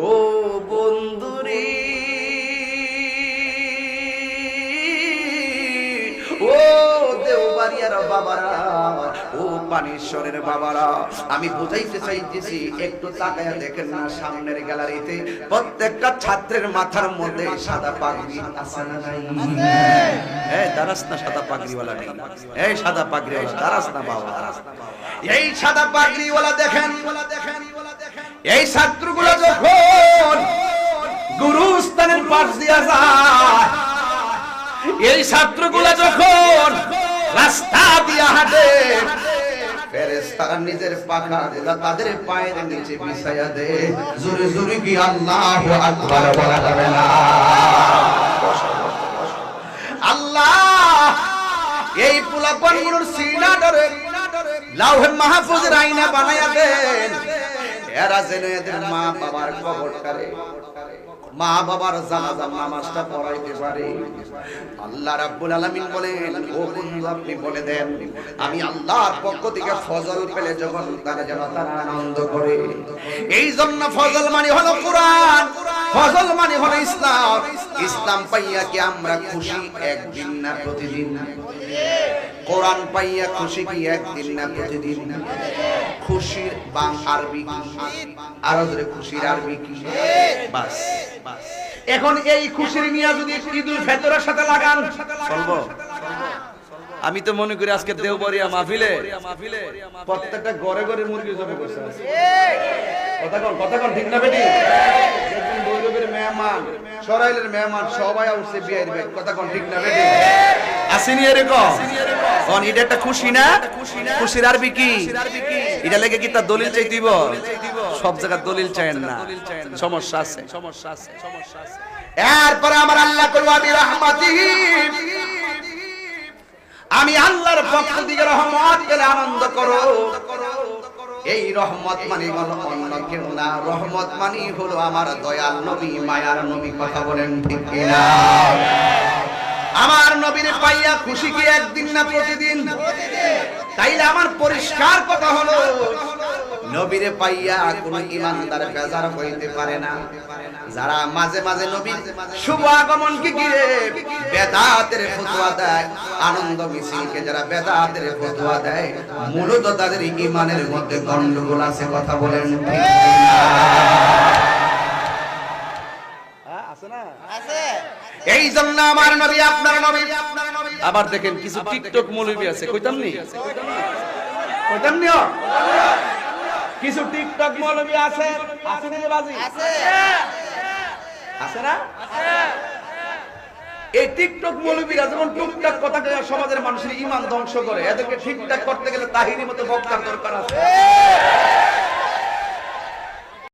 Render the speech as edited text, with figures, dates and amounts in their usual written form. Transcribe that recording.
ও বন্ধুরে, ও দেওবাড়িয়ার বাবারা, ও পানিশ্বরের বাবারা, আমি বুঝাইতে চাইতেছি, একটু তাকায়া দেখেন না সামনের গ্যালারিতে প্রত্যেকটা ছাত্রের মাথার মধ্যে সাদা পাগড়ি আছে না নাই? এই দারাস না সাদা পাগড়িওয়ালা নেই, এই সাদা পাগড়িওয়ালা দারাস না বাবা। এই সাদা পাগড়িওয়ালা দেখেন, এই ছাত্রগুলো যখন গুরুস্থানের পাশ দিয়া যায়, এই ছাত্রগুলো যখন রাস্তা দিয়া হাঁটে, ফেরেশতারা নিজের পাখাগুলো তাদের পায়ের নিচে বিছায়া দেয়। জোরে জোরে কি আল্লাহু আকবার বলা যাবে না? আল্লাহ এই পোলাপানগুলোর সিনা ধরে লাউহে মাহফুজের আয়না বানায়া দেন, এরা যেন এদের মা বাবার কবরটারে, মা বাবার জানাজার নামাজটা পড়াইতে পারে। আল্লাহ রাব্বুল আলামিন বলেন, ও বন্ধু আপনি বলে দেন, আমি আল্লাহর পক্ষ থেকে ফজল পেলে যখন তারা যেন তারা আনন্দ করে। এই জন্য ফজল মানে হলো কোরআন, ফজল মানে হলো ইসলাম। ইসলাম পাইয়া কি আমরা খুশি একদিন না প্রতিদিন? কোরআন পাইয়া খুশি কি একদিন না প্রতিদিন? খুশির আরবি কি? আরো ধরে খুশির আরবি কি? বাস। এখন এই খুশির নিয়ে যদি ঈদুল ফিতরের সাথে লাগান চলবো? আমি তো মনে করি আজকে দেওবরিয়া মাহফিলে প্রত্যেকটা ঘরে ঘরে মুরগি জবে করছে। কথা কোন ঠিক না বেটি? একজন বৈরবের মেহমান, সরাইলের মেহমান সবাই উঠছে বিয়ের বেগ। কথা কোন ঠিক না বেটি? আসেনি এরকম? কোন এটা একটা খুশি না? খুশির আরবি কি? এটা লেগে কি তার দলিল চাই দিব? সব জায়গা দলিল চাইেন না, সমস্যা আছে। এরপরে আমার আল্লাহ করবো আমি রাহমাতিহি, আমি আল্লাহর পক্ষ থেকে রহমত পেলে আনন্দ করো। এই রহমত মানে হলো অন্য কেউ না, রহমত মানে হলো আমার দয়াল নবী, মায়ার নবী। কথা বলেন ঠিক কিনা? আমার নবীর পাইয়া খুশি কি একদিন না প্রতিদিন? তাইলে আমার পরিষ্কার কথা হলো, নবীরে পাইয়া কোন ইমানদার বেজার হইতে পারে না। যারা মাঝে মাঝে নবীর শুভ আগমনকে ঘিরে বেদাতের ফতোয়া দেয়, আনন্দ মিছিলকে যারা বেদাতের ফতোয়া দেয়, মূলত তাদের ঈমানের মধ্যে গন্ডগোল আছে। কথা বলেন ঠিক কিনা? আছে না? আছে। এই জন্য আমার নবী আপনার নবী। আবার দেখেন কিছু টিকটক মৌলবী আছে, কইতাম নি? কইতাম নি? কিছু টিকটক মৌলবী আছে, আছে না বাজি? আছে। আছে না? আছে। এই টিকটক মৌলবীরা যখন টুকটাক কথা কয়ে সমাজের মানুষের ঈমান ধ্বংস করে, এদেরকে ঠিকঠাক করতে গেলে তাহিরি মতো বক্তার দরকার আছে।